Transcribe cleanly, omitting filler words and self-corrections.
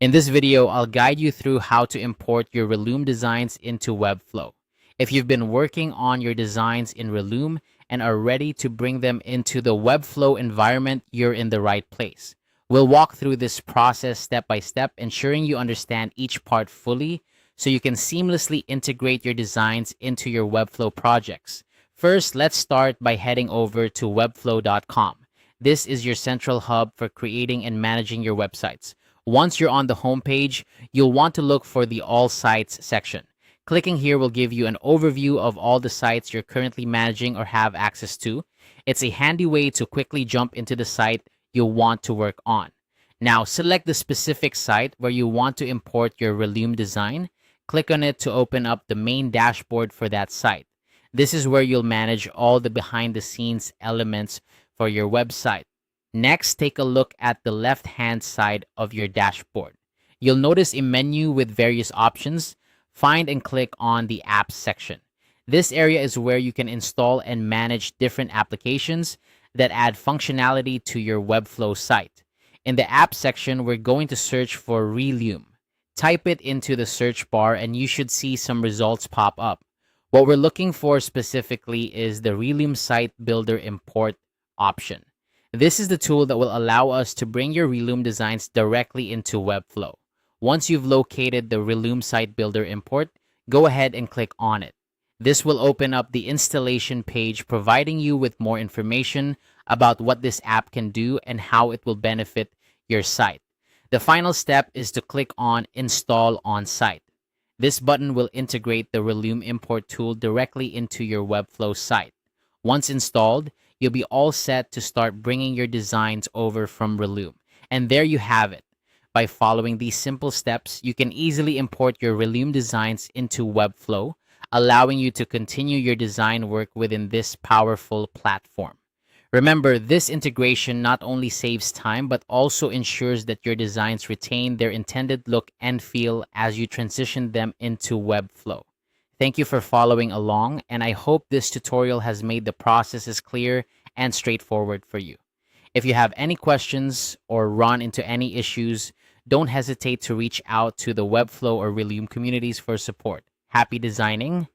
In this video, I'll guide you through how to import your Relume designs into Webflow. If you've been working on your designs in Relume and are ready to bring them into the Webflow environment, you're in the right place. We'll walk through this process step by step, ensuring you understand each part fully so you can seamlessly integrate your designs into your Webflow projects. First, let's start by heading over to webflow.com. This is your central hub for creating and managing your websites. Once you're on the homepage, you'll want to look for the All Sites section. Clicking here will give you an overview of all the sites you're currently managing or have access to. It's a handy way to quickly jump into the site you'll want to work on. Now, select the specific site where you want to import your Relume design. Click on it to open up the main dashboard for that site. This is where you'll manage all the behind-the-scenes elements for your website. Next, take a look at the left-hand side of your dashboard. You'll notice a menu with various options. Find and click on the Apps section. This area is where you can install and manage different applications that add functionality to your Webflow site. In the Apps section, we're going to search for Relume. Type it into the search bar and you should see some results pop up. What we're looking for specifically is the Relume Site Builder Import option. This is the tool that will allow us to bring your Relume designs directly into Webflow. Once you've located the Relume Site Builder import, go ahead and click on it. This will open up the installation page, providing you with more information about what this app can do and how it will benefit your site. The final step is to click on Install on Site. This button will integrate the Relume import tool directly into your Webflow site. Once installed, you'll be all set to start bringing your designs over from Relume. And there you have it. By following these simple steps, you can easily import your Relume designs into Webflow, allowing you to continue your design work within this powerful platform. Remember, this integration not only saves time, but also ensures that your designs retain their intended look and feel as you transition them into Webflow. Thank you for following along, and I hope this tutorial has made the processes clear and straightforward for you. If you have any questions or run into any issues, don't hesitate to reach out to the Webflow or Relume communities for support. Happy designing,